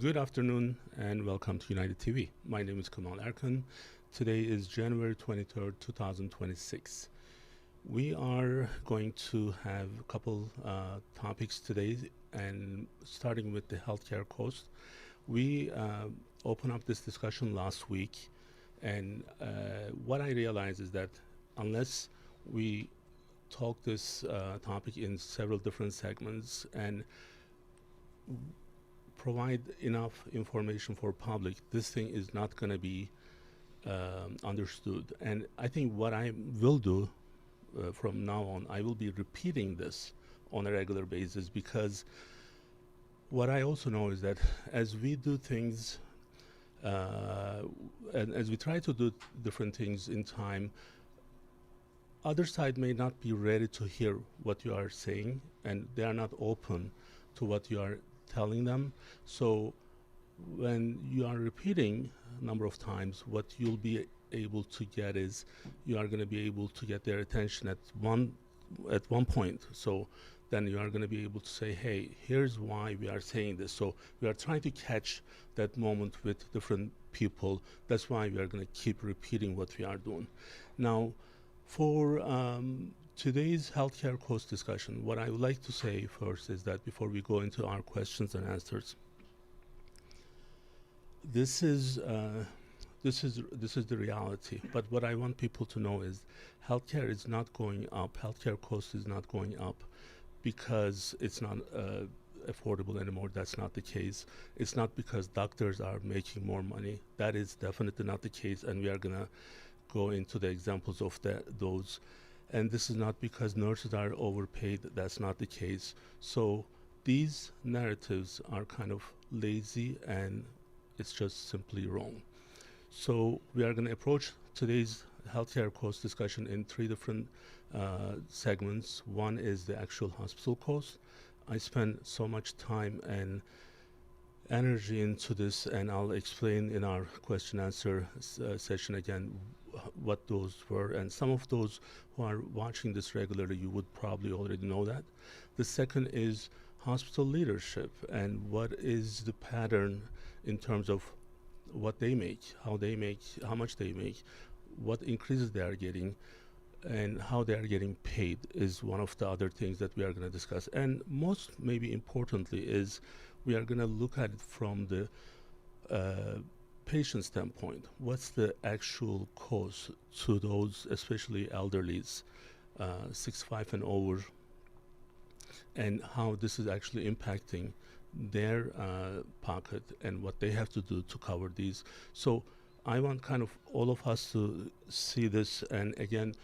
Good afternoon and welcome to UnitedTV. My name is Kamal Erkan. Today is January 23rd, 2026. We are going to have a couple topics today, and starting with the healthcare cost. We opened up this discussion last week, and what I realized is that unless we talk this topic in several different segments and provide enough information for public, this thing is not going to be understood. And I think what I will do from now on, I will be repeating this on a regular basis, because what I also know is that as we do things and as we try to do different things in time, other side may not be ready to hear what you are saying, and they are not open to what you are telling them. So when you are repeating a number of times, what you'll be able to get is you are going to be able to get their attention at one point. So then you are going to be able to say, hey, here's why we are saying this. So we are trying to catch that moment with different people. That's why we are going to keep repeating what we are doing. Now, for today's healthcare cost discussion, what I would like to say first is that before we go into our questions and answers, this is the reality. But what I want people to know is healthcare is not going up. Healthcare cost is not going up because it's not affordable anymore. That's not the case. It's not because doctors are making more money. That is definitely not the case, and we are gonna go into the examples of those. And this is not because nurses are overpaid. That's not the case. So these narratives are kind of lazy, and it's just simply wrong. So we are going to approach today's healthcare cost discussion in three different segments. One is the actual hospital cost. I spend so much time and energy into this, and I'll explain in our question answer session again what those were. And some of those who are watching this regularly, you would probably already know that. The second is hospital leadership, and what is the pattern in terms of what they make, how much they make, what increases they are getting, and how they are getting paid is one of the other things that we are going to discuss. And most maybe importantly is we are going to look at it from the patient standpoint. What's the actual cost to those, especially elderlies, 65 and over, and how this is actually impacting their pocket and what they have to do to cover these. So I want kind of all of us to see this. And again,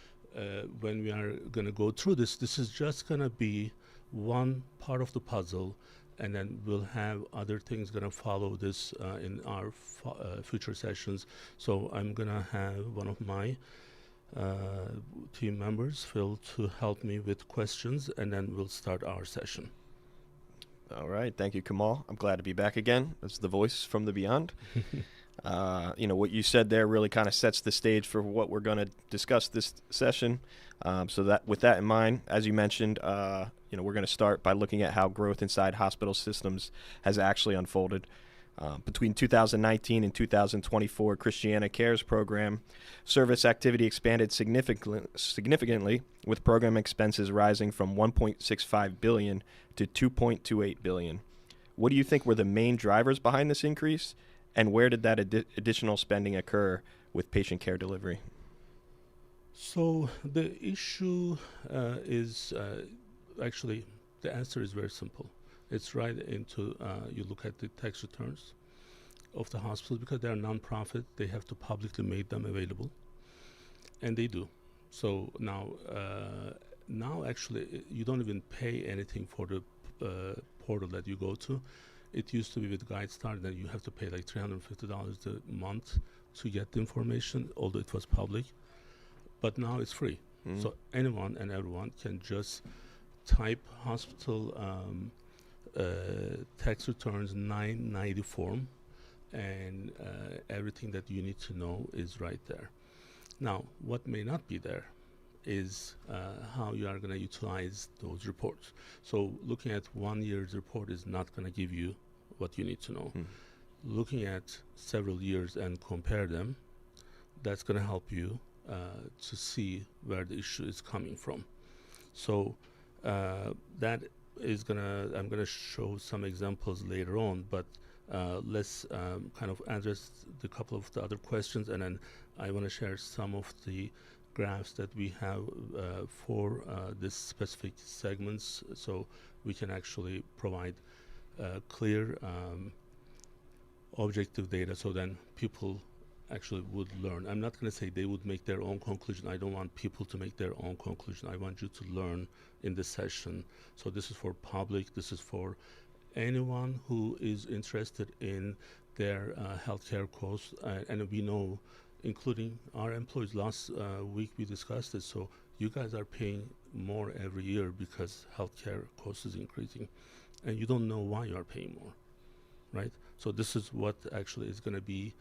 when we are going to go through this, this is just going to be one part of the puzzle, and then we'll have other things going to follow this in our future sessions. So I'm going to have one of my team members, Phil, to help me with questions, and then we'll start our session. All right. Thank you, Kamal. I'm glad to be back again. That's the voice from the beyond. What you said there really kind of sets the stage for what we're going to discuss this session. So that with that in mind, as you mentioned, we're going to start by looking at how growth inside hospital systems has actually unfolded. Between 2019 and 2024, Christiana Cares program service activity expanded significantly, with program expenses rising from $1.65 billion to $2.28 billion. What do you think were the main drivers behind this increase, and where did that additional spending occur with patient care delivery? So the issue is actually, the answer is very simple. It's right into, you look at the tax returns of the hospitals, because they're non-profit, they have to publicly make them available, and they do. So now actually you don't even pay anything for the portal that you go to. It used to be with GuideStar that you have to pay like $350 a month to get the information, although it was public. But now it's free. So anyone and everyone can just type hospital tax returns 990 form, and everything that you need to know is right there. Now, what may not be there is how you are going to utilize those reports. So looking at 1 year's report is not going to give you what you need to know. looking at several years and compare them, that's going to help you to see where the issue is coming from. So that is I'm gonna show some examples later on, but let's kind of address the couple of the other questions, and then I want to share some of the graphs that we have for this specific segments, so we can actually provide clear objective data, so then people actually would learn. I'm not going to say they would make their own conclusion. I don't want people to make their own conclusion. I want you to learn in this session. So this is for public. This is for anyone who is interested in their healthcare costs. And we know, including our employees, last week we discussed this. So you guys are paying more every year because healthcare costs is increasing. And you don't know why you are paying more, right? So this is what actually is going to be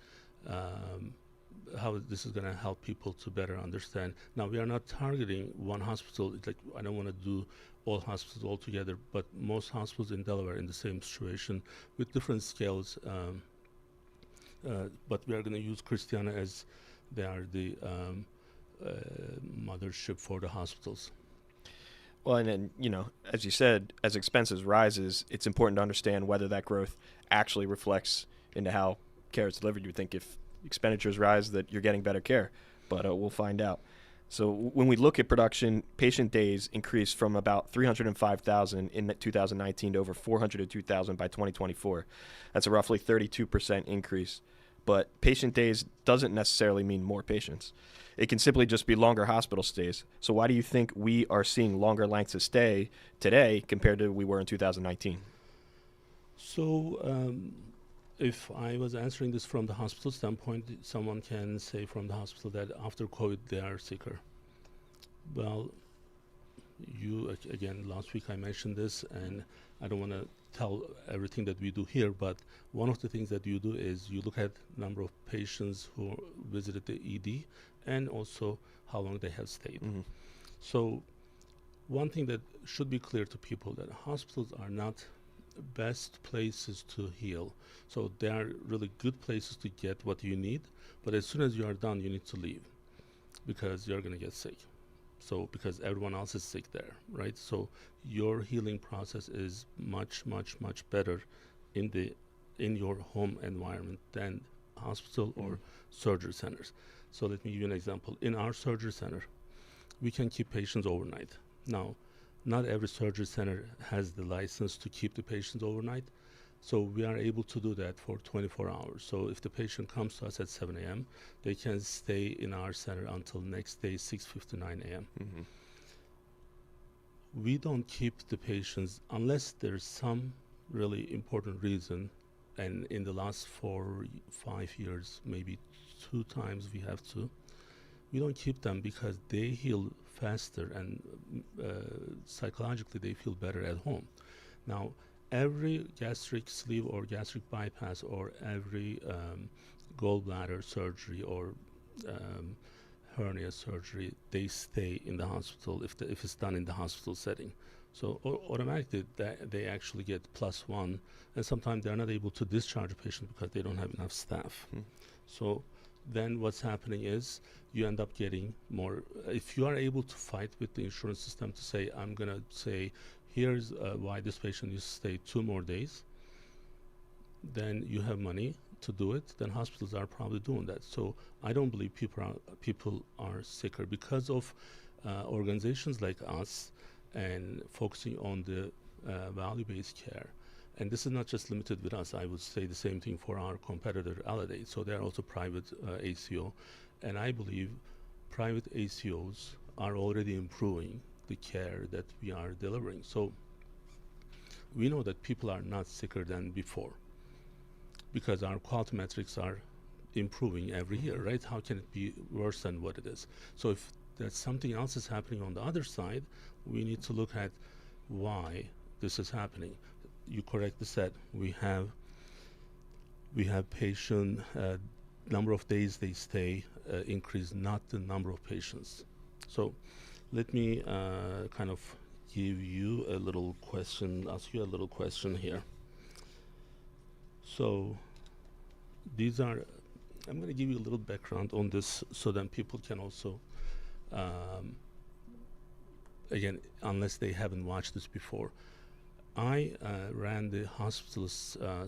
how this is going to help people to better understand. Now, we are not targeting one hospital. It's like, I don't want to do all hospitals all together, but most hospitals in Delaware are in the same situation with different scales. But we are going to use Christiana as they are the mothership for the hospitals. Well, and then, you know, as you said, as expenses rises, it's important to understand whether that growth actually reflects into how care is delivered. You would think if expenditures rise that you're getting better care, but we'll find out. So when we look at production, patient days increased from about 305,000 in 2019 to over 402,000 by 2024. That's a roughly 32% increase. But patient days doesn't necessarily mean more patients. It can simply just be longer hospital stays. So why do you think we are seeing longer lengths of stay today compared to we were in 2019? So if I was answering this from the hospital standpoint, someone can say from the hospital that after COVID they are sicker. Well, again, last week I mentioned this, and I don't want to tell everything that we do here, but one of the things that you do is you look at number of patients who visited the ED and also how long they have stayed. Mm-hmm. So one thing that should be clear to people, that hospitals are not best places to heal. So they are really good places to get what you need, but as soon as you are done, you need to leave because you're going to get sick. So because everyone else is sick there, right? So your healing process is much, much, much better in your home environment than hospital or surgery centers. So let me give you an example. In our surgery center, we can keep patients overnight. Now, not every surgery center has the license to keep the patients overnight. So we are able to do that for 24 hours. So if the patient comes to us at 7 a.m., they can stay in our center until next day, 6:59 a.m. Mm-hmm. We don't keep the patients unless there's some really important reason. And in the last 4-5 years, maybe 2 times we have to. We don't keep them because they heal faster and psychologically they feel better at home. Now, every gastric sleeve or gastric bypass or every gallbladder surgery or hernia surgery, they stay in the hospital if it's done in the hospital setting. So automatically they actually get +1, and sometimes they're not able to discharge a patient because they don't have enough staff. So then what's happening is you end up getting more. If you are able to fight with the insurance system to say, I'm going to say, here's why this patient needs to stay 2 more days, then you have money to do it, then hospitals are probably doing that. So I don't believe people are sicker because of organizations like us and focusing on the value-based care. And this is not just limited with us. I would say the same thing for our competitor, Aledade. So they're also private ACO. And I believe private ACOs are already improving the care that we are delivering. So we know that people are not sicker than before because our quality metrics are improving every year, right? How can it be worse than what it is? So if there's something else is happening on the other side, we need to look at why this is happening. You correctly said we have patient number of days they stay increase, not the number of patients. So let me kind of give you a little question, ask you a little question here. So These are, I'm going to give you a little background on this so that people can also, um, again, unless they haven't watched this before. I ran the hospital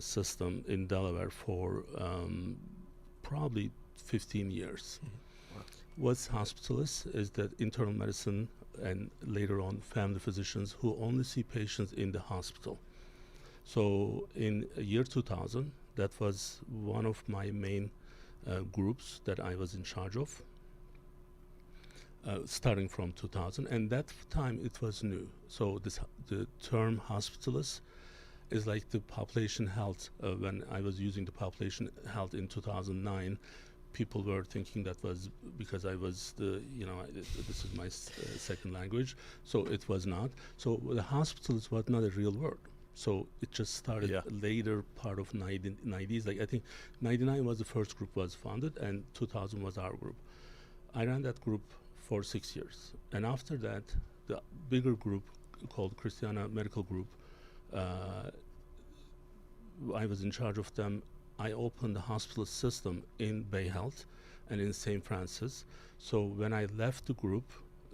system in Delaware for probably 15 years. Wow. What's hospitalist is that internal medicine and later on family physicians who only see patients in the hospital. So in year 2000, that was one of my main groups that I was in charge of, starting from 2000. And that time it was new. So the term hospitalist is like the population health. When I was using the population health in 2009, people were thinking that was because I was this is my second language, so it was not. So the hospitals was not a real word. So it just started later part of 90s. Like I think 99 was the first group was founded, and 2000 was our group. I ran that group for 6 years, and after that, the bigger group called Christiana Medical Group. I was in charge of them. I opened the hospital system in Bay Health and in St. Francis. So when I left the group,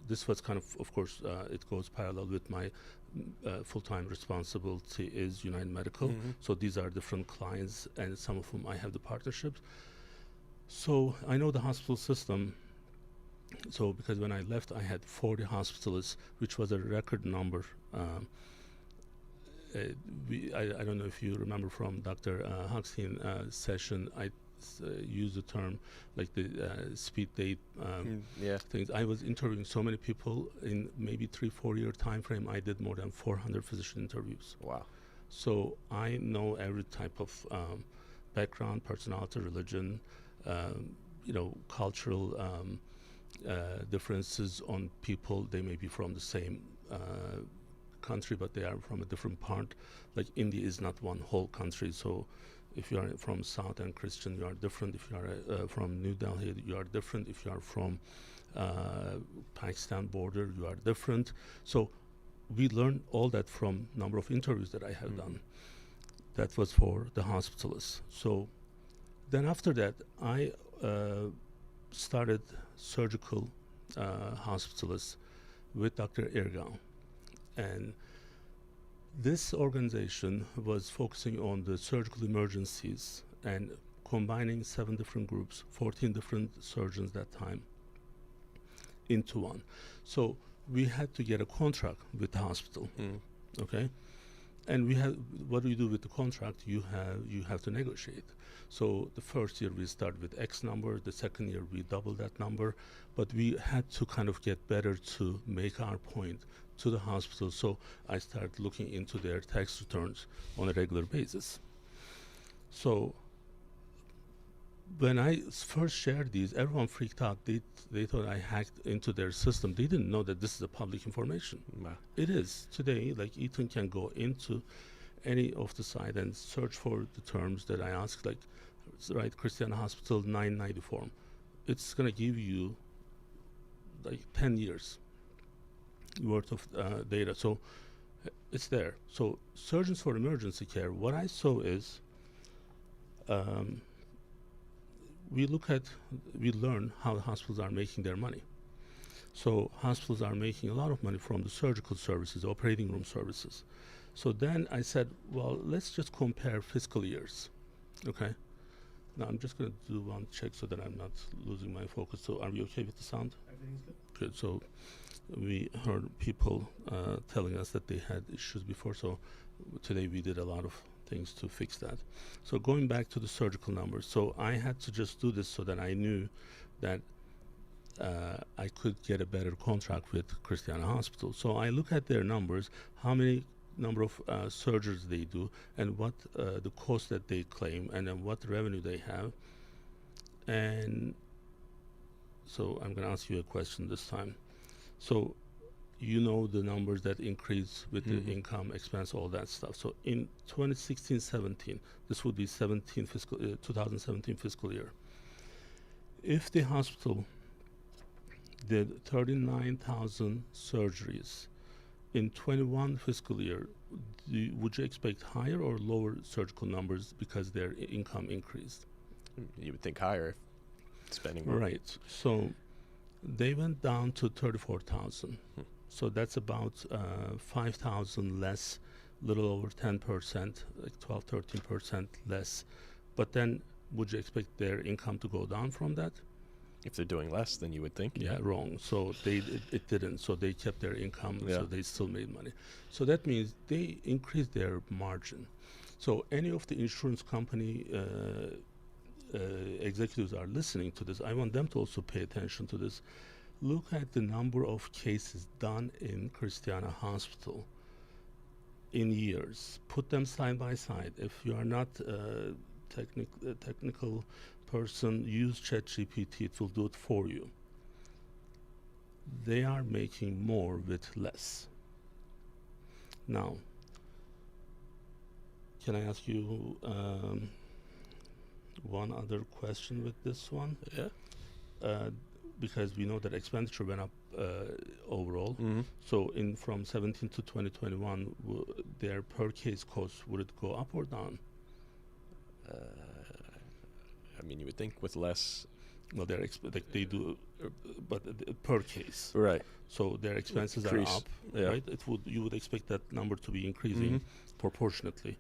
this was kind of course, it goes parallel with my full-time responsibility is United Medical. Mm-hmm. So these are different clients, and some of whom I have the partnerships. So I know the hospital system. So because when I left, I had 40 hospitalists, which was a record number. I don't know if you remember from Dr. Huxtein's session, I used the term like the speed date things. I was interviewing so many people in maybe 3-4 year time frame. I did more than 400 physician interviews. Wow. So I know every type of background, personality, religion, cultural differences on people. They may be from the same country, but they are from a different part. Like India is not one whole country, so if you are from South and Christian, you are different. If you are from New Delhi, you are different. If you are from Pakistan border, you are different. So we learned all that from number of interviews that I have done. That was for the hospitalists. So then after that, I started surgical hospitalists with Dr. Irgao. And this organization was focusing on the surgical emergencies and combining 7 different groups, 14 different surgeons that time into one. So we had to get a contract with the hospital, okay? And we had, what do you do with the contract? You have to negotiate. So the first year we started with X number, the second year we doubled that number, but we had to kind of get better to make our point to the hospital. So I started looking into their tax returns on a regular basis. So when I first shared these, everyone freaked out. They thought I hacked into their system. They didn't know that this is a public information. Wow. It is. Today, like Ethan can go into any of the site and search for the terms that I asked, like, right, Christiana Hospital 990 form. It's going to give you like 10 years worth of data. So it's there. So surgeons for emergency care, what I saw is we learn how the hospitals are making their money. So hospitals are making a lot of money from the surgical services, operating room services. So then I said, well, let's just compare fiscal years, okay? Now I'm just going to do one check so that I'm not losing my focus. So are we okay with the sound? Everything's good. Good. So we heard people telling us that they had issues before. So today we did a lot of things to fix that. So going back to the surgical numbers. So I had to just do this so that I knew that I could get a better contract with Christiana Hospital. So I look at their numbers, how many number of surgeries they do, and what the cost that they claim, and then what revenue they have. And so I'm going to ask you a question this time. So you know the numbers that increase with the income, expense, all that stuff. So in 2016-17, this would be 2017 fiscal year. If the hospital did 39,000 surgeries in 21 fiscal year, would you expect higher or lower surgical numbers because their income increased? You would think higher if spending more. Right. So they went down to 34,000. So that's about 5,000 less, little over 10%, like 12, 13% less. But then would you expect their income to go down from that? If they're doing less than you would think. Yeah, wrong. So it didn't. So they kept their income. Yeah. So they still made money. So that means they increased their margin. So any of the insurance company executives are listening to this, I want them to also pay attention to this. Look at the number of cases done in Christiana Hospital in years. Put them side by side. If you are not a technical person, use ChatGPT. It will do it for you. They are making more with less. Now, can I ask you one other question with this one? Yeah. Because we know that expenditure went up overall. Mm-hmm. So from 17 to 2021, their per case cost, would it go up or down? I mean, you would think with less. Well, like they do, but per case. Right. So their expenses Increase. are up, Yeah. right? You would expect that number to be increasing proportionately.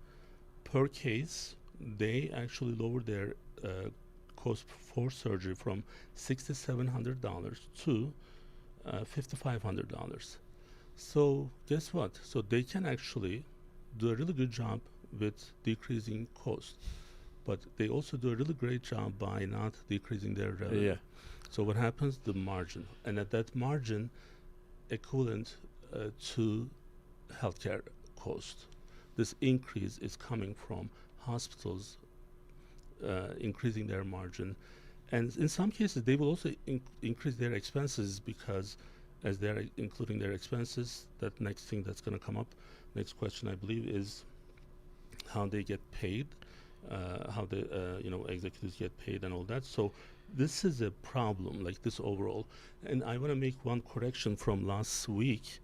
Per case, they actually lowered their cost for surgery from $6,700 to $5,500. So guess what? So they can actually do a really good job with decreasing cost, but they also do a really great job by not decreasing their revenue. Yeah. So what happens? The margin, and at that margin, equivalent to healthcare cost. This increase is coming from hospitals increasing their margin, and in some cases they will also increase their expenses, because as they're including their expenses, that next thing that's going to come up, next question I believe, is how they get paid, how the executives get paid and all that. So this is a problem, like this overall. And I want to make one correction from last week.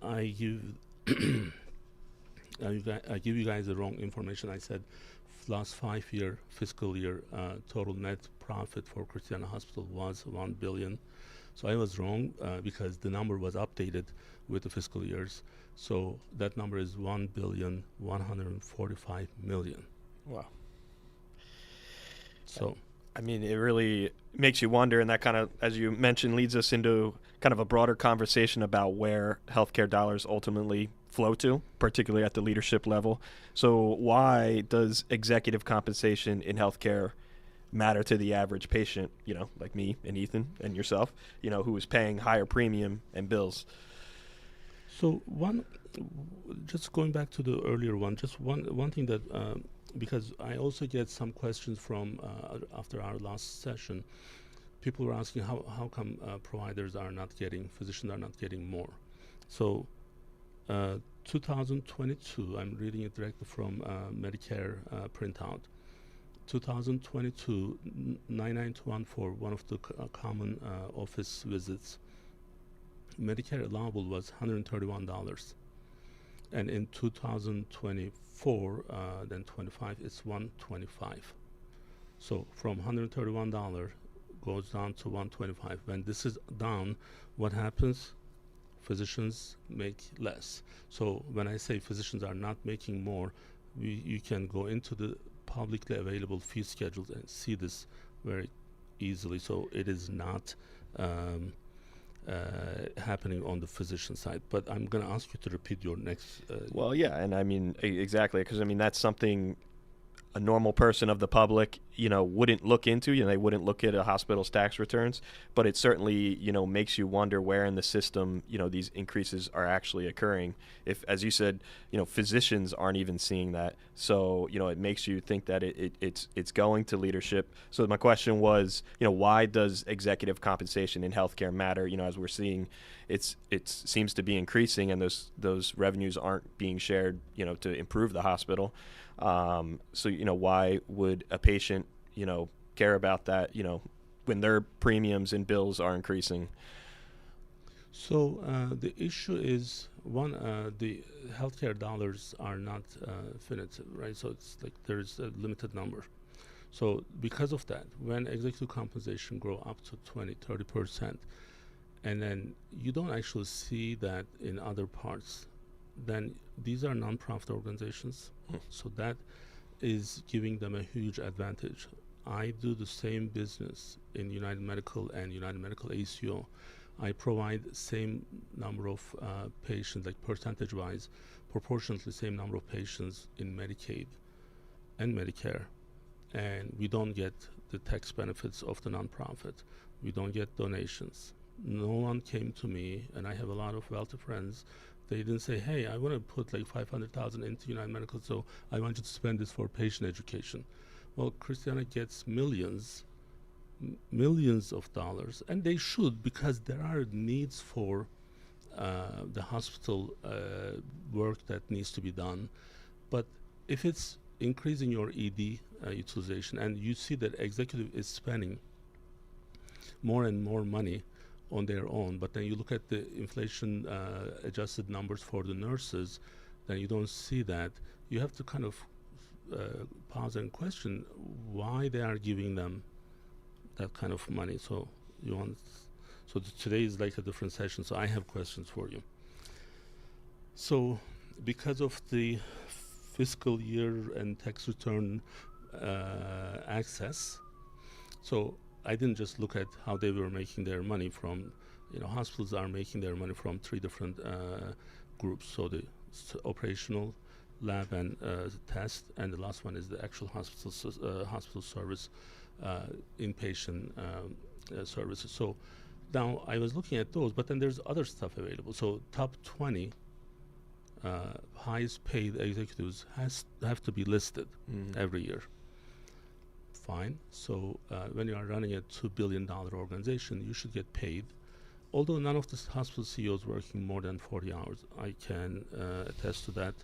I give you guys the wrong information. I said last 5-year fiscal year total net profit for Christiana Hospital was $1 billion. So I was wrong because the number was updated with the fiscal years. So that number is $1,145,000,000. Wow. So I mean, it really makes you wonder, and that kind of, as you mentioned, leads us into kind of a broader conversation about where healthcare dollars ultimately flow to, particularly at the leadership level. So why does executive compensation in healthcare matter to the average patient, like me and Ethan and yourself, who is paying higher premium and bills? So just going back to the earlier one, just one thing that, because I also get some questions from after our last session, people were asking how come physicians are not getting more. So 2022, I'm reading it directly from Medicare printout. 2022, 99214, one of the common office visits, Medicare allowable was $131, and in 2024, then 25, it's $125. So from $131 goes down to $125. When this is down, what happens? Physicians make less. So when I say physicians are not making more, you can go into the publicly available fee schedules and see this very easily. So it is not happening on the physician side. But I'm going to ask you to repeat your next. Well, yeah, and I mean, exactly, because I mean, that's something a normal person of the public, wouldn't look into. They wouldn't look at a hospital's tax returns, but it certainly, makes you wonder where in the system, these increases are actually occurring. If, as you said, physicians aren't even seeing that. So, it makes you think that it's going to leadership. So my question was, why does executive compensation in healthcare matter? As we're seeing, it seems to be increasing, and those revenues aren't being shared, to improve the hospital. So, why would a patient, care about that, when their premiums and bills are increasing? So the issue is, one, the healthcare dollars are not finite, right? So it's like there's a limited number. So because of that, when executive compensation grow up to 20, 30%, and then you don't actually see that in other parts, then these are non-profit organizations. So that is giving them a huge advantage. I do the same business in United Medical and United Medical ACO. I provide same number of patients, like percentage-wise, proportionately same number of patients in Medicaid and Medicare, and we don't get the tax benefits of the nonprofit. We don't get donations. No one came to me, and I have a lot of wealthy friends. They didn't say, "Hey, I want to put like 500,000 into United Medical, so I want you to spend this for patient education." Well, Christiana gets millions of dollars, and they should, because there are needs for the hospital work that needs to be done. But if it's increasing your ED utilization, and you see that executive is spending more and more money on their own, but then you look at the inflation adjusted numbers for the nurses, then you don't see that. You have to kind of pause and question why they are giving them that kind of money. So today is like a different session, so I have questions for you. So because of the fiscal year and tax return access, so I didn't just look at how they were making their money from, hospitals are making their money from three different groups. So the operational, lab, and test, and the last one is the actual hospital service, inpatient services. So now I was looking at those, but then there's other stuff available. So top 20 highest paid executives have to be listed every year. Fine. So when you are running a $2 billion organization, you should get paid. Although none of the hospital CEOs working more than 40 hours. I can attest to that.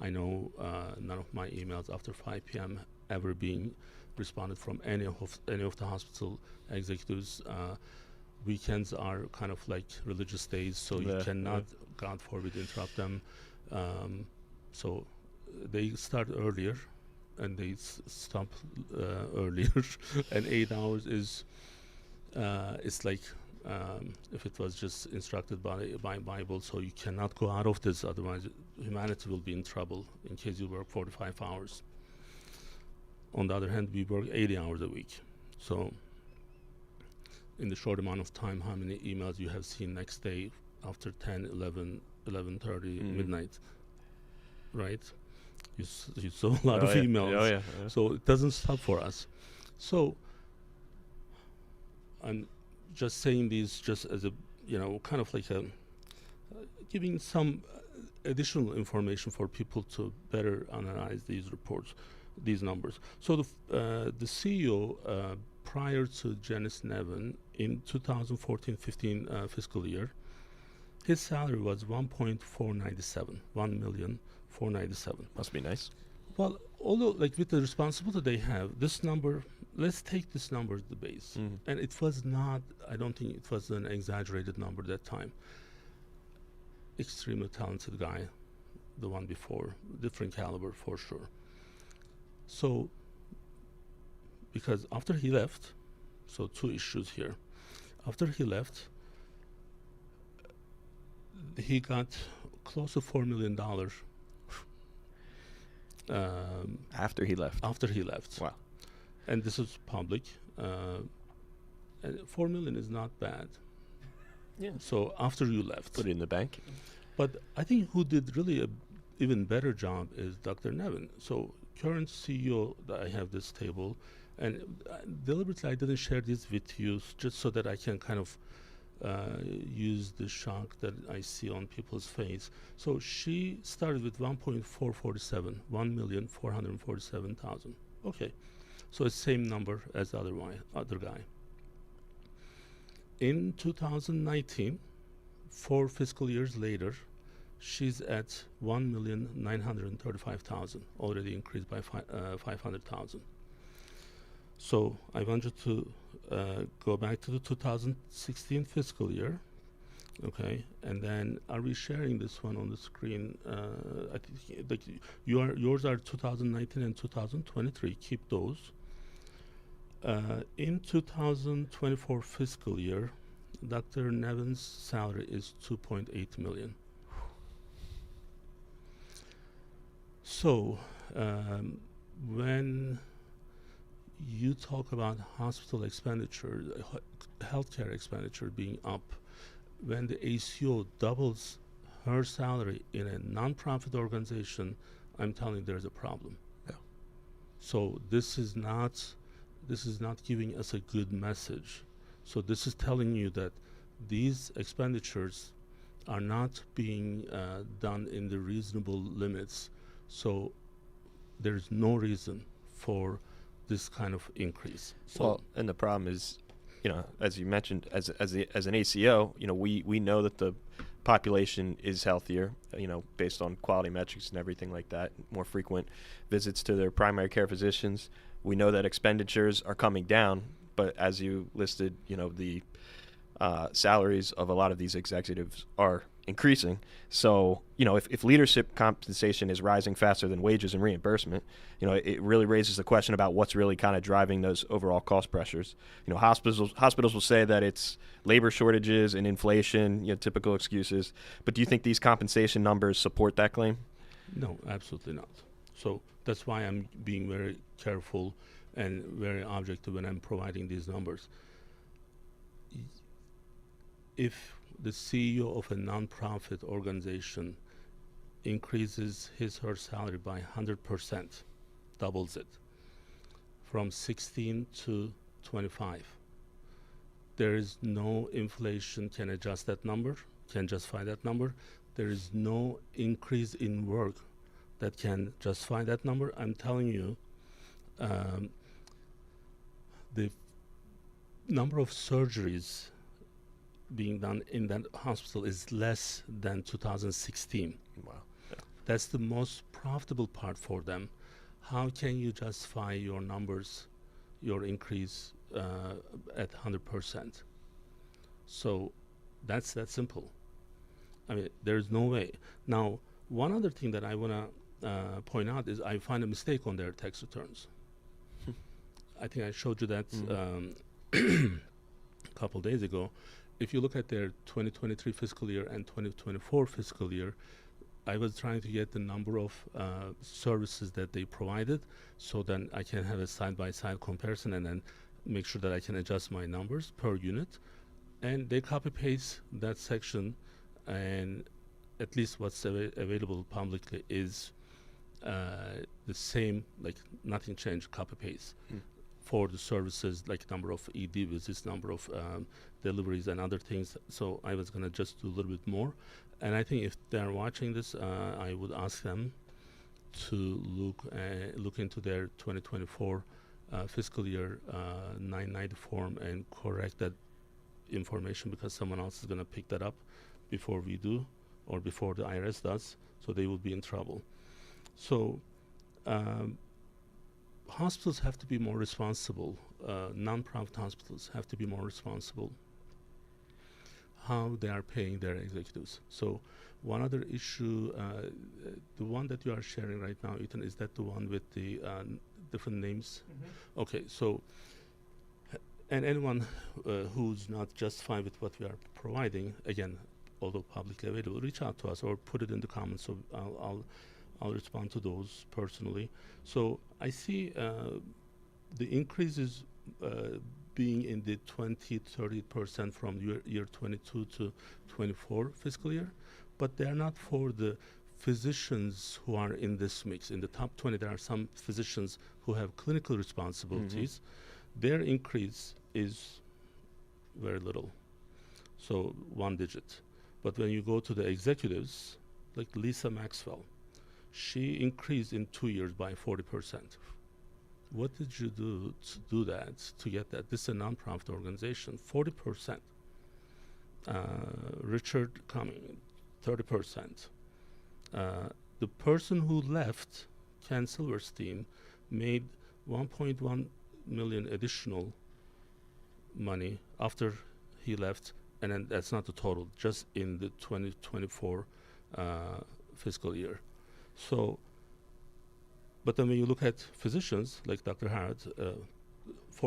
I know none of my emails after 5 p.m. ever being responded from any of the hospital executives. Weekends are kind of like religious days, so you cannot, God forbid, interrupt them. So they start earlier and they stop earlier. And 8 hours is it's like if it was just instructed by Bible, so you cannot go out of this, otherwise humanity will be in trouble in case you work 45 hours. On the other hand, we work 80 hours a week. So in the short amount of time, how many emails you have seen next day after 10, 11, 11:30, midnight, right? You saw a lot of emails. So it doesn't stop for us. So I'm just saying these just as a, kind of like giving some additional information for people to better analyze these reports, these numbers. So the CEO prior to Janice Nevin in 2014-15 fiscal year, his salary was $1,497,000. Must be nice. Well, although like with the responsibility they have, this number, let's take this number as the base. And it was not, I don't think it was an exaggerated number at that time. Extremely talented guy, the one before, different caliber for sure. So, because after he left, so two issues here. After he left, he got close to $4 million. After he left? After he left. Wow. And this is public. And $4 million is not bad. Yeah. So after you left. Put it in the bank. But I think who did really a even better job is Dr. Nevin. So current CEO, I have this table, and deliberately I didn't share this with you just so that I can kind of use the shock that I see on people's face. So she started with 1.447, 1,447,000. Okay, so it's same number as the other guy. In 2019, 4 fiscal years later, she's at 1,935,000, already increased by 500,000. So I want you to go back to the 2016 fiscal year, okay? And then are we sharing this one on the screen? I think yours are 2019 and 2023. Keep those. In 2024 fiscal year, Dr. Nevin's salary is 2.8 million. So, when you talk about hospital expenditure, healthcare expenditure being up, when the ACO doubles her salary in a non-profit organization, I'm telling you there's a problem. Yeah. So this is not giving us a good message. So this is telling you that these expenditures are not being done in the reasonable limits. So there's no reason for this kind of increase. So Well, and the problem is, as you mentioned, as an ACO, we know that the population is healthier, based on quality metrics and everything like that, more frequent visits to their primary care physicians. We know that expenditures are coming down, but as you listed, the salaries of a lot of these executives are increasing. So, if leadership compensation is rising faster than wages and reimbursement, it really raises the question about what's really kind of driving those overall cost pressures. Hospitals will say that it's labor shortages and inflation, typical excuses. But do you think these compensation numbers support that claim? no, absolutely not. So that's why I'm being very careful and very objective when I'm providing these numbers. If the CEO of a nonprofit organization increases her salary by 100%, doubles it, from 16 to 25, there is no inflation can adjust that number, can justify that number. There is no increase in work that can justify that number. I'm telling you, the number of surgeries being done in that hospital is less than 2016. Wow. Yeah. That's the most profitable part for them. How can you justify your numbers, your increase at 100%? So that's that simple. I mean, there's no way. Now, one other thing that I want to point out is I find a mistake on their tax returns. I think I showed you that a couple days ago. If you look at their 2023 fiscal year and 2024 fiscal year, I was trying to get the number of services that they provided, so then I can have a side-by-side comparison and then make sure that I can adjust my numbers per unit. And they copy-paste that section, and at least what's available publicly is the same, like nothing changed, copy-paste. For the services, like number of ED visits, number of deliveries and other things. So I was gonna just do a little bit more. And I think if they're watching this, I would ask them to look into their 2024 fiscal year 990 form and correct that information, because someone else is gonna pick that up before we do, or before the IRS does, so they will be in trouble. So hospitals have to be more responsible. Non-profit hospitals have to be more responsible how they are paying their executives. So one other issue, the one that you are sharing right now, Ethan, is that the one with the different names? Mm-hmm. Okay, so and anyone who's not justified with what we are providing, again, although publicly available, reach out to us or put it in the comments. So I'll respond to those personally. So I see the increases being in the 20-30% from year 22 to 24 fiscal year, but they're not for the physicians who are in this mix. In the top 20, there are some physicians who have clinical responsibilities. Mm-hmm. Their increase is very little, so 1 digit. But when you go to the executives, like Lisa Maxwell, she increased in 2 years by 40%. What did you do to do that, to get that? This is a nonprofit organization, 40%. Richard Cumming, 30%. The person who left, Ken Silverstein, made 1.1 million additional money after he left, and then that's not the total, just in the 2024 fiscal year. So, but then when you look at physicians like Dr. Harrod,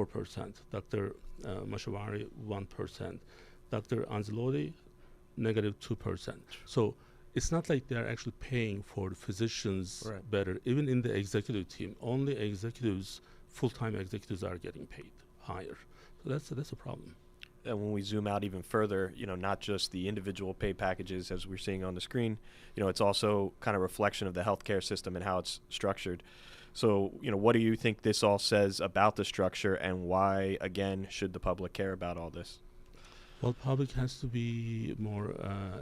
4%, Dr. Mashavari 1%, Dr. Anzalodi negative 2%. So it's not like they're actually paying for the physicians Right. better. Even in the executive team, only executives, full-time executives, are getting paid higher. So that's a problem. And when we zoom out even further, not just the individual pay packages as we're seeing on the screen, it's also kind of reflection of the healthcare system and how it's structured. So, what do you think this all says about the structure, and why, again, should the public care about all this? Well, public has to be more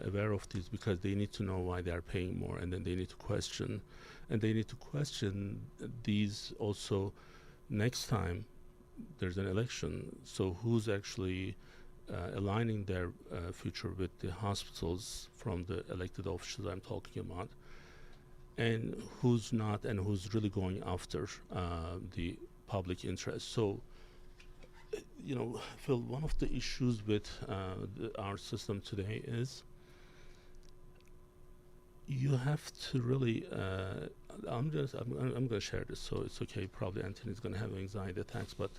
aware of this, because they need to know why they are paying more, and then they need to question. And they need to question these also next time there's an election. So who's actually aligning their future with the hospitals from the elected officials I'm talking about, and who's not, and who's really going after the public interest. So, Phil, one of the issues with our system today is you have to really. I'm going to share this, so it's okay. Probably Anthony's going to have anxiety attacks, but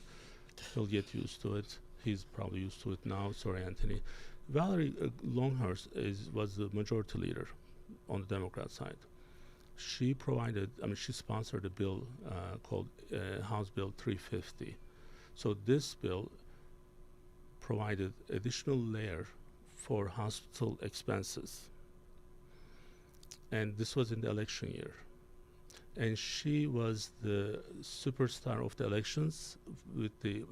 he'll get used to it. He's probably used to it now. Sorry, Anthony. Valerie Longhurst was the majority leader on the Democrat side. She sponsored a bill called House Bill 350. So this bill provided additional layer for hospital expenses. And this was in the election year. And she was the superstar of the elections with the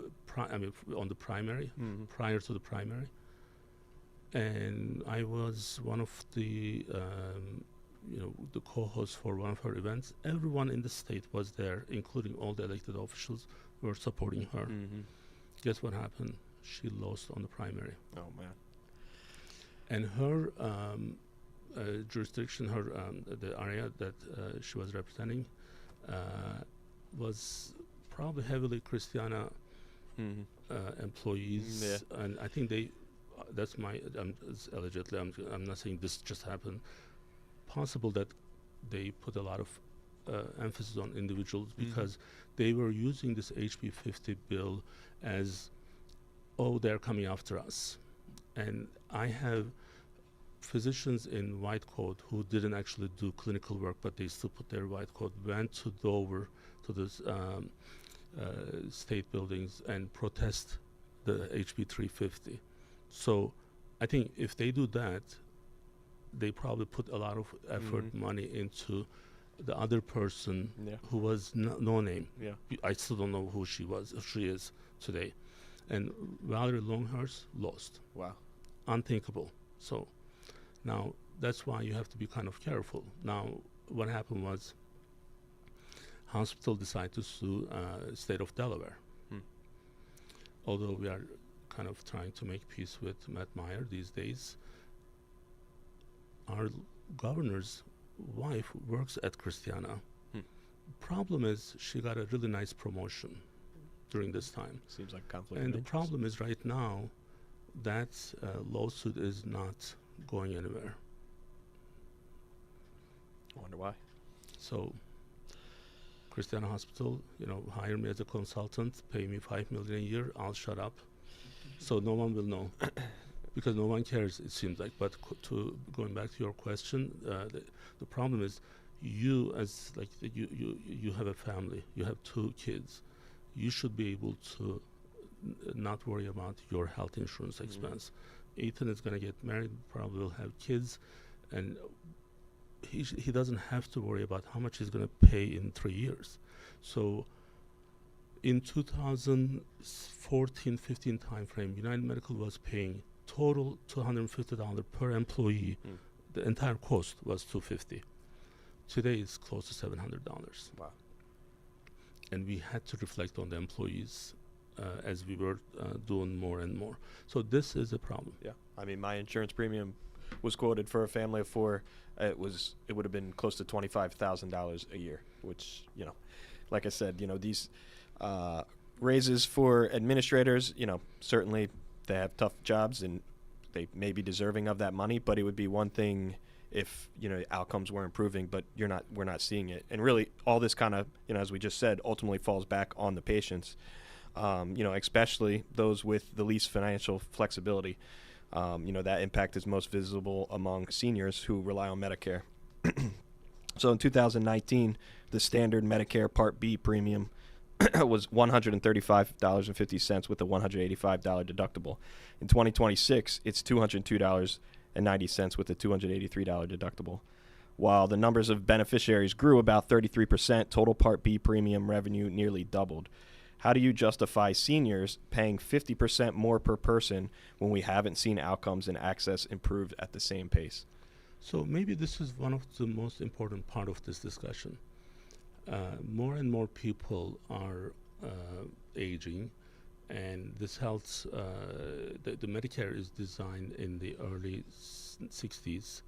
on the primary, prior to the primary. And I was one of the the co-host for one of her events. Everyone in the state was there, including all the elected officials who were supporting her. Mm-hmm. Guess what happened? She lost on the primary. Oh, man. And her jurisdiction, the area that she was representing, was probably heavily Christiana employees. Yeah. And I think that's allegedly, I'm not saying this just happened. Possible that they put a lot of emphasis on individuals because they were using this HB 50 bill as, they're coming after us. And I have physicians in white coat who didn't actually do clinical work, but they still put their white coat, went to Dover to this state buildings and protest the HB 350. So I think if they do that, they probably put a lot of effort, money into the other person who was no name. Yeah. I still don't know who she is today. And Valerie Longhurst lost. Wow. Unthinkable. So now that's why you have to be kind of careful. Now what happened was hospital decided to sue state of Delaware. Although we are kind of trying to make peace with Matt Meyer these days, our governor's wife works at Christiana. Problem is she got a really nice promotion during this time. Seems like conflict. And the problem is right now that lawsuit is not going anywhere. I wonder why. So Christiana Hospital, hire me as a consultant, pay me $5 million a year, I'll shut up. So no one will know. Because no one cares, it seems like. But going back to your question, the problem is you have a family, you have 2 kids. You should be able to not worry about your health insurance expense. Ethan is going to get married, probably will have kids, and he doesn't have to worry about how much he's going to pay in 3 years. So in 2014-15 timeframe, United Medical was paying total $250 per employee. The entire cost was $250. Today it's close to $700. Wow. And we had to reflect on the employees as we were doing more and more. So this is a problem. Yeah. I mean, my insurance premium was quoted for a family of 4. It would have been close to $25,000 a year, which, like I said, these raises for administrators, certainly they have tough jobs and they may be deserving of that money, but it would be one thing if outcomes were improving, but we're not seeing it. And really all this kind of, as we just said, ultimately falls back on the patients. especially those with the least financial flexibility. That impact is most visible among seniors who rely on Medicare. So in 2019, the standard Medicare Part B premium was $135.50 with a $185 deductible. In 2026, it's $202.90 with a $283 deductible. While the numbers of beneficiaries grew about 33%, total Part B premium revenue nearly doubled. How do you justify seniors paying 50% more per person when we haven't seen outcomes and access improved at the same pace? So maybe this is one of the most important part of this discussion. More and more people are aging, and this health, the Medicare is designed in the early 60s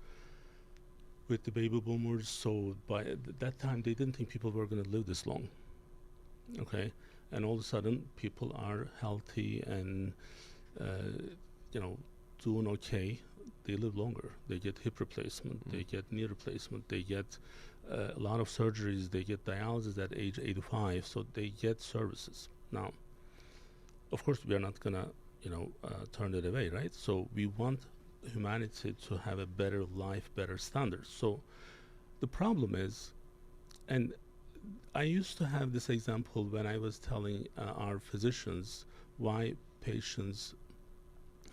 with the baby boomers. So by that time, they didn't think people were going to live this long. Okay, and all of a sudden, people are healthy and doing okay. They live longer. They get hip replacement. They get knee replacement. They get a lot of surgeries. They get dialysis at age 85. So they get services. Now, of course, we are not gonna, turn it away, right? So we want humanity to have a better life, better standards. So the problem is, and I used to have this example when I was telling our physicians why patients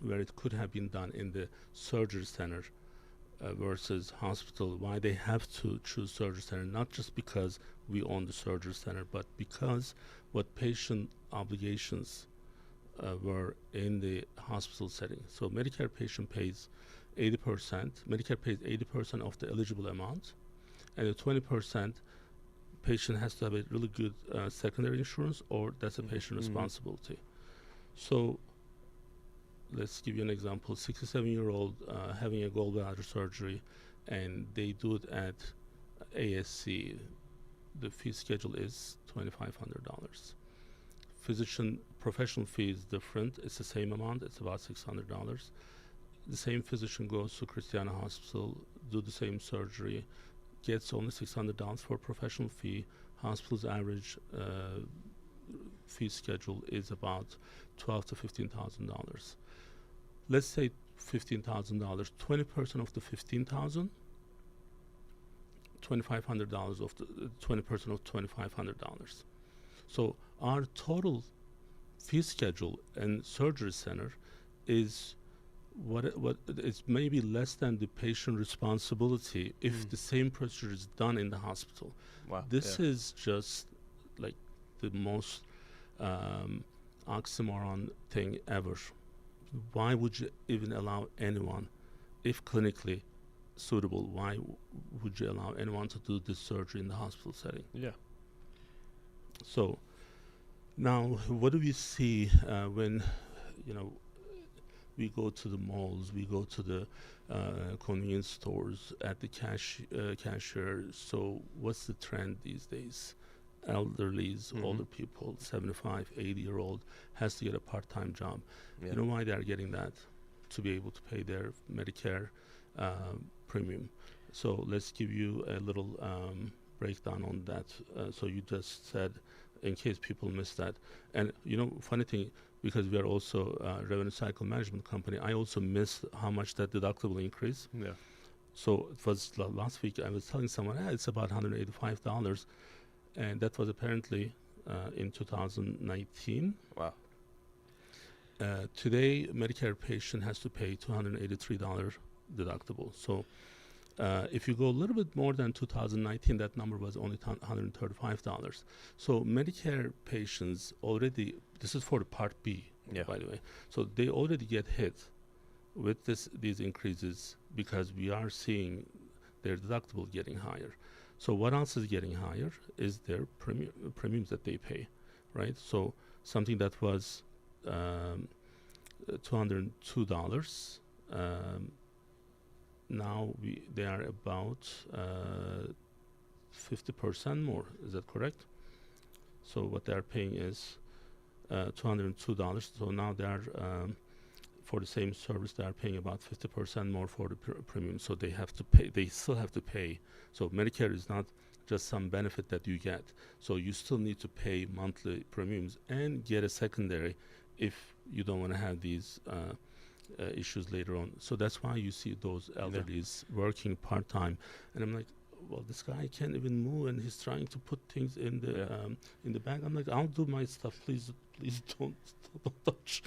where it could have been done in the surgery center versus hospital, why they have to choose surgery center, not just because we own the surgery center, but because what patient obligations were in the hospital setting. So Medicare patient pays 80%, Medicare pays 80% of the eligible amount, and the 20% patient has to have a really good secondary insurance, or that's a patient responsibility. So let's give you an example. 67-year-old having a gallbladder surgery, and they do it at ASC. The fee schedule is $2,500. Physician professional fee is different. It's the same amount. It's about $600. The same physician goes to Christiana Hospital, do the same surgery, gets only $600 for professional fee. Hospital's average fee schedule is about $12,000 to $15,000. Let's say $15,000. 20% of the $15,000, $2,500 of the 20% of $2,500. So our total fee schedule and surgery center is what it's maybe less than the patient responsibility if the same procedure is done in the hospital. Wow. This is just like the most oxymoron thing ever. Why would you even allow anyone, if clinically suitable, why would you allow anyone to do this surgery in the hospital setting? Yeah. So now what do we see when we go to the malls, we go to the convenience stores, at the cashier? So what's the trend these days? Elderlies, older people, 75, 80-year-old has to get a part-time job. Yeah. You know why they are getting that? To be able to pay their Medicare premium. So let's give you a little breakdown on that. So you just said, in case people missed that. And funny thing, because we are also a revenue cycle management company, I also missed how much that deductible increase. Yeah. So it was last week I was telling someone, it's about $185. And that was apparently in 2019. Wow. Today, Medicare patient has to pay $283 deductible. So if you go a little bit more than 2019, that number was only $135. So Medicare patients already, this is for the Part B, by the way. So they already get hit with these increases because we are seeing their deductible getting higher. So what else is getting higher is their premiums that they pay, right? So something that was $202, now they are about 50% more. Is that correct? So what they are paying is $202. So now they are for the same service, they are paying about 50% more for the premium. So they have to pay. They still have to pay. So Medicare is not just some benefit that you get. So you still need to pay monthly premiums and get a secondary if you don't want to have these issues later on. So that's why you see those elderlies working part-time. And I'm like, well, this guy can't even move, and he's trying to put things in the bag. I'm like, I'll do my stuff. Please don't touch.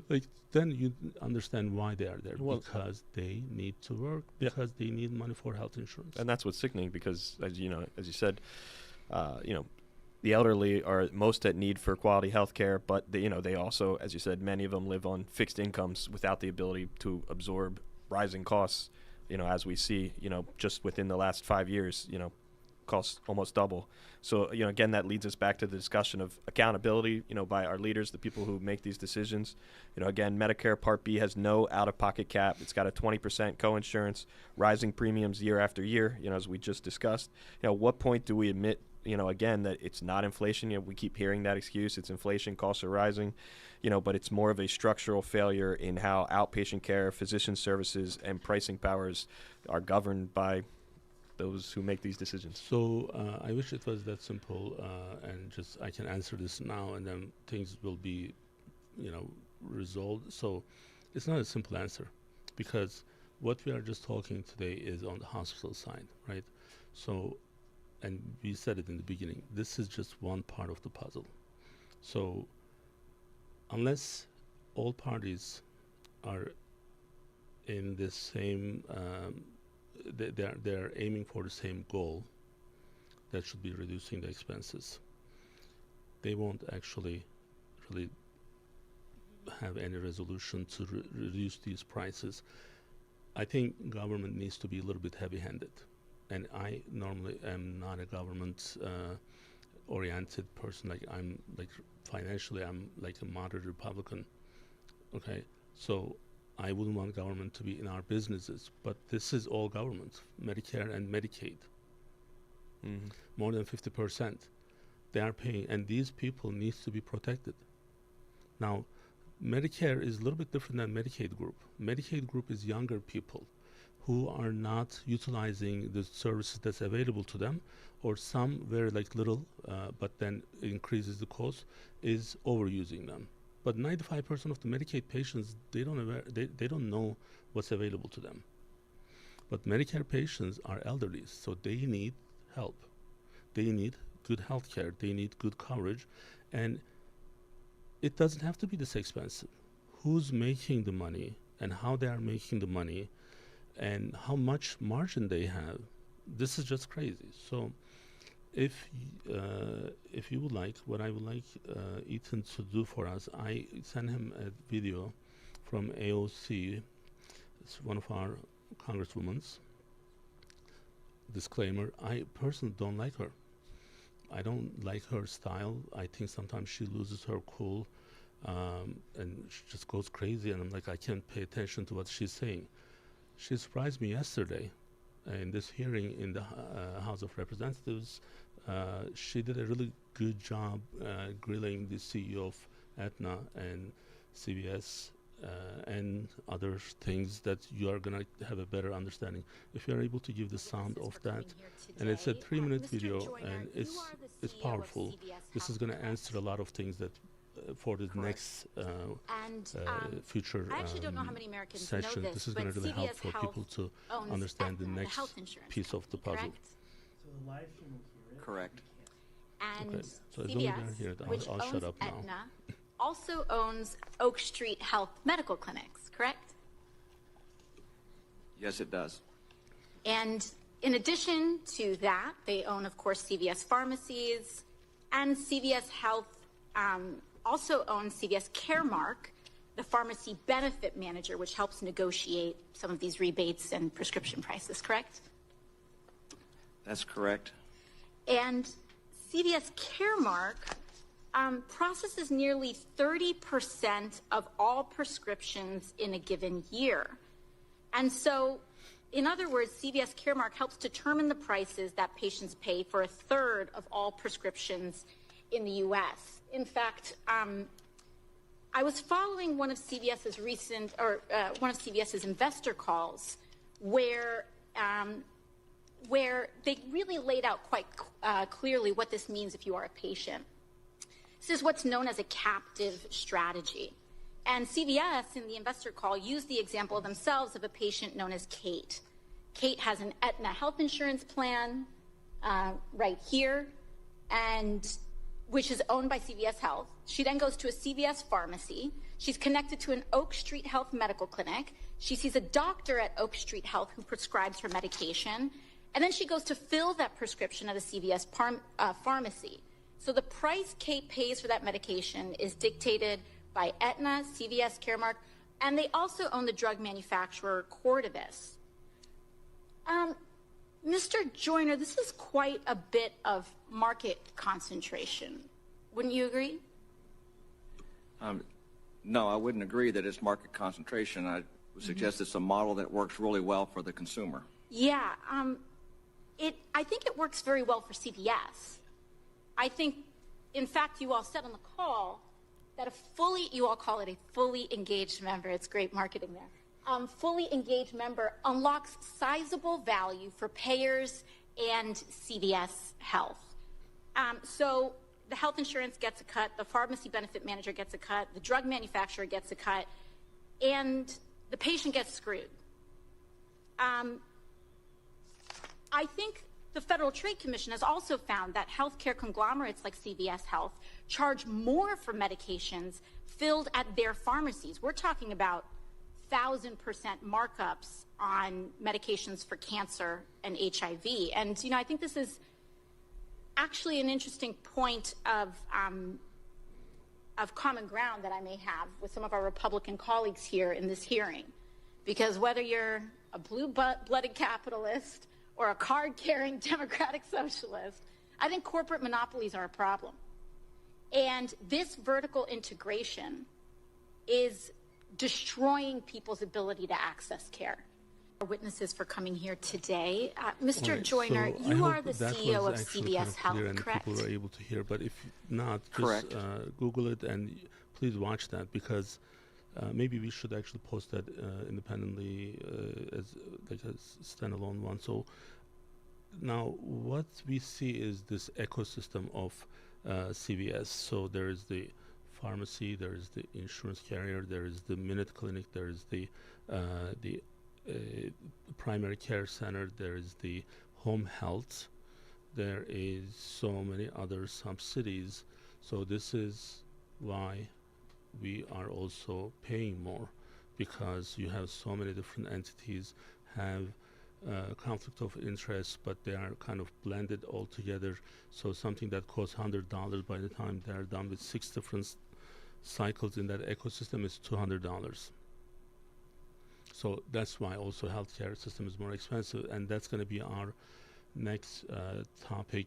like then you understand why they are there, because they need to work, because they need money for health insurance. And that's what's sickening, because as you said, the elderly are most at need for quality health care, but they also, as you said, many of them live on fixed incomes without the ability to absorb rising costs. As we see, just within the last 5 years, costs almost double. So, again, that leads us back to the discussion of accountability, by our leaders, the people who make these decisions. Again, Medicare Part B has no out-of-pocket cap. It's got a 20% coinsurance, rising premiums year after year, as we just discussed. At what point do we admit, again, that it's not inflation? We keep hearing that excuse. It's inflation, costs are rising. But it's more of a structural failure in how outpatient care, physician services, and pricing powers are governed by those who make these decisions. So I wish it was that simple, and just I can answer this now, and then things will be, resolved. So it's not a simple answer, because what we are just talking today is on the hospital side, right? So, and we said it in the beginning, this is just one part of the puzzle. So unless all parties are in the same, they're aiming for the same goal, that should be reducing the expenses, they won't actually really have any resolution to reduce these prices. I think government needs to be a little bit heavy-handed, and I normally am not a government oriented person. Financially, I'm like a moderate Republican. Okay, so I wouldn't want government to be in our businesses, but this is all government, Medicare and Medicaid. Mm-hmm. More than 50%. They are paying, and these people need to be protected. Now, Medicare is a little bit different than Medicaid group. Medicaid group is younger people who are not utilizing the services that's available to them, or some very little, but then increases the cost, is overusing them. But 95% of the Medicaid patients, they don't know what's available to them. But Medicare patients are elderly, so they need help. They need good health care. They need good coverage. And it doesn't have to be this expensive. Who's making the money, and how they are making the money, and how much margin they have, this is just crazy. So if you would like, what I would like Ethan to do for us, I sent him a video from AOC. It's one of our congresswomen's. Disclaimer, I personally don't like her. I don't like her style. I think sometimes she loses her cool, and she just goes crazy, and I'm like, I can't pay attention to what she's saying. She surprised me yesterday in this hearing in the House of Representatives. She did a really good job grilling the CEO of Aetna and CVS and other things that you are going to have a better understanding. If you are able to give the sound of that, and it's a 3-minute video, and it's powerful. This is going to answer a lot of things that for the next future session. This is going to really help for people to understand the next piece of the puzzle. So the live stream will hear it. Correct. And Okay, so as long as they're here, which I'll owns shut up now. Aetna, also owns Oak Street Health Medical Clinics, correct? Yes, it does. And in addition to that, they own, of course, CVS Pharmacies, and CVS Health also owns CVS Caremark, the pharmacy benefit manager, which helps negotiate some of these rebates and prescription prices, correct? That's correct. And CVS Caremark processes nearly 30% of all prescriptions in a given year. And so, in other words, CVS Caremark helps determine the prices that patients pay for a third of all prescriptions in the U.S. In fact, I was following one of CVS's one of CVS's investor calls, where where they really laid out quite clearly what this means if you are a patient. This is what's known as a captive strategy. And CVS, in the investor call, used the example themselves of a patient known as Kate. Kate has an Aetna health insurance plan right here, and which is owned by CVS Health. She then goes to a CVS pharmacy. She's connected to an Oak Street Health medical clinic. She sees a doctor at Oak Street Health who prescribes her medication. And then she goes to fill that prescription at a CVS pharmacy. So the price Kate pays for that medication is dictated by Aetna, CVS Caremark, and they also own the drug manufacturer Cordavis. Mr. Joyner, this is quite a bit of market concentration. Wouldn't you agree? No, I wouldn't agree that it's market concentration. I would suggest it's a model that works really well for the consumer. Yeah, I think it works very well for CVS. I think, in fact, you all said on the call that you all call it a fully engaged member. It's great marketing there. Fully engaged member unlocks sizable value for payers and CVS Health. So the health insurance gets a cut, the pharmacy benefit manager gets a cut, the drug manufacturer gets a cut, and the patient gets screwed. I think the Federal Trade Commission has also found that healthcare conglomerates like CVS Health charge more for medications filled at their pharmacies. We're talking about 1,000% markups on medications for cancer and HIV. And, I think this is actually an interesting point of common ground that I may have with some of our Republican colleagues here in this hearing. Because whether you're a blue-blooded capitalist or a card-carrying democratic socialist, I think corporate monopolies are a problem. And this vertical integration is destroying people's ability to access care. Our witnesses for coming here today. Mr. Right, Joyner, so you I are hope the that CEO was of actually CVS kind of clear Health, and correct? people were able to hear, but if not, just Correct. Google it and please watch that, because maybe we should actually post that independently as like a standalone one. So now what we see is this ecosystem of CVS. So there is the pharmacy, there is the insurance carrier, there is the Minute Clinic, there is the primary care center, there is the home health, there is so many other subsidies. So this is why we are also paying more, because you have so many different entities have conflict of interest, but they are kind of blended all together. So something that costs $100, by the time they're done with 6 different cycles in that ecosystem, is $200. So that's why also healthcare system is more expensive, and that's going to be our next topic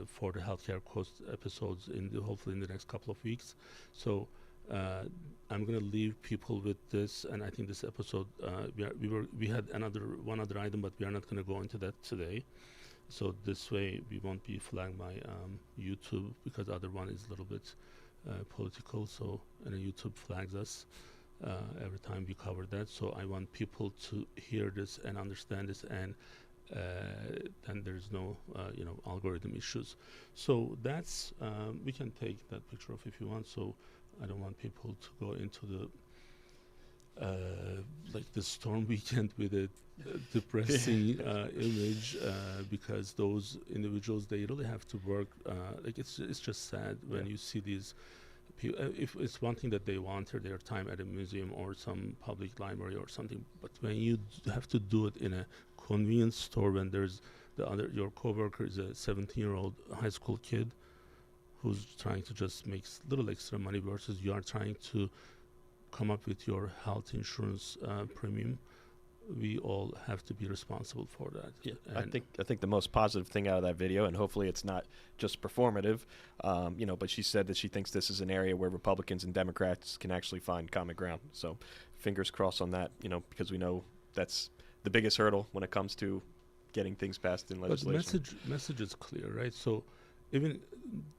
for the healthcare cost episodes hopefully in the next couple of weeks. So I'm going to leave people with this, and I think this episode we had one other item, but we are not going to go into that today. So this way we won't be flagged by YouTube, because the other one is a little bit political. So and YouTube flags us every time we cover that. So I want people to hear this and understand this, and then there's no algorithm issues. So that's we can take that picture off if you want. So I don't want people to go into the like the storm weekend with a depressing image, because those individuals, they really have to work. Like it's just sad when you see these people. If it's one thing that they volunteer their time at a museum or some public library or something, but when you have to do it in a convenience store, when there's your coworker is a 17-year-old high school kid who's trying to just make little extra money, versus you are trying to come up with your health insurance premium, we all have to be responsible for that. Yeah, I think the most positive thing out of that video, and hopefully it's not just performative, but she said that she thinks this is an area where Republicans and Democrats can actually find common ground. So fingers crossed on that, because we know that's the biggest hurdle when it comes to getting things passed in legislation. But the message is clear, right? So even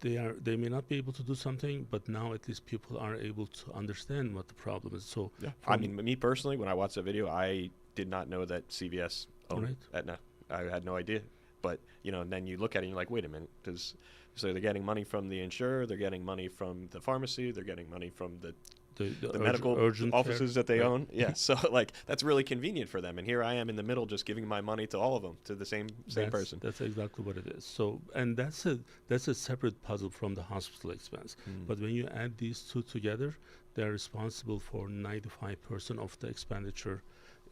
they may not be able to do something, but now at least people are able to understand what the problem is. So yeah, I mean, me personally, when I watched that video, I did not know that CVS owned Right. Aetna. I had no idea. But, and then you look at it and you're like, wait a minute, so they're getting money from the insurer, they're getting money from the pharmacy, they're getting money from the medical urgent offices care, that they right. own. Yeah, so like that's really convenient for them. And here I am in the middle just giving my money to all of them, to the same person. That's exactly what it is. So, and that's a separate puzzle from the hospital expense. But when you add these two together, they're responsible for 95% of the expenditure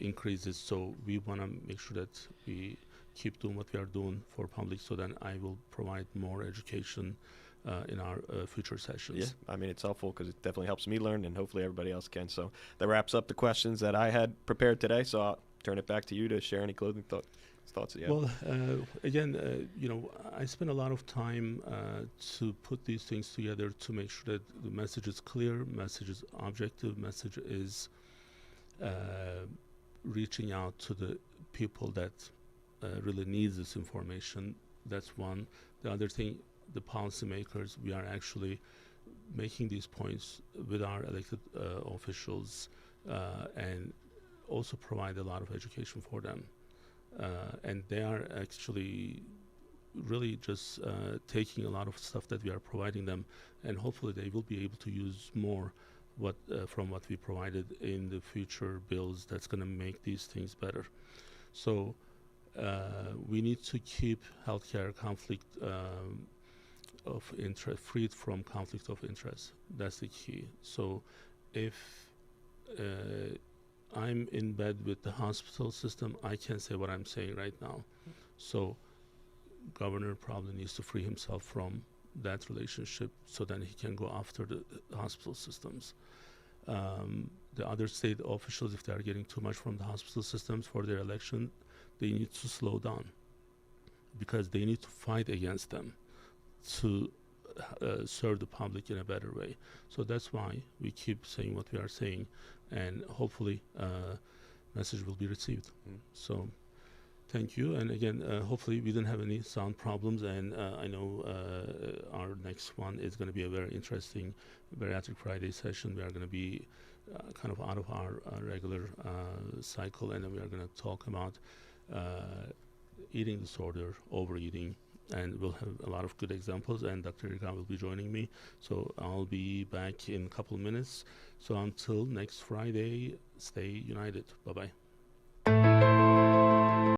increases. So we want to make sure that we keep doing what we are doing for public. So then I will provide more education in our future sessions. Yeah, I mean, it's helpful because it definitely helps me learn, and hopefully everybody else can. So that wraps up the questions that I had prepared today. So I'll turn it back to you to share any closing thoughts that you have. Well, again, I spend a lot of time to put these things together to make sure that the message is clear, message is objective, message is reaching out to the people that really needs this information. That's one. The other thing, the policymakers, we are actually making these points with our elected officials and also provide a lot of education for them. And they are actually really just taking a lot of stuff that we are providing them, and hopefully they will be able to use more from what we provided in the future bills that's going to make these things better. So we need to keep healthcare conflict of interest, freed from conflict of interest. That's the key. So if I'm in bed with the hospital system, I can't say what I'm saying right now. So governor probably needs to free himself from that relationship so then he can go after the hospital systems. The other state officials, if they are getting too much from the hospital systems for their election, they need to slow down because they need to fight against them to serve the public in a better way. So that's why we keep saying what we are saying, and hopefully message will be received. So thank you, and again, hopefully we didn't have any sound problems, and I know our next one is going to be a very interesting Bariatric Friday session. We are going to be kind of out of our regular cycle, and then we are going to talk about eating disorder, overeating, and we'll have a lot of good examples, and Dr. Erika will be joining me. So I'll be back in a couple of minutes. So until next Friday, stay united. Bye-bye.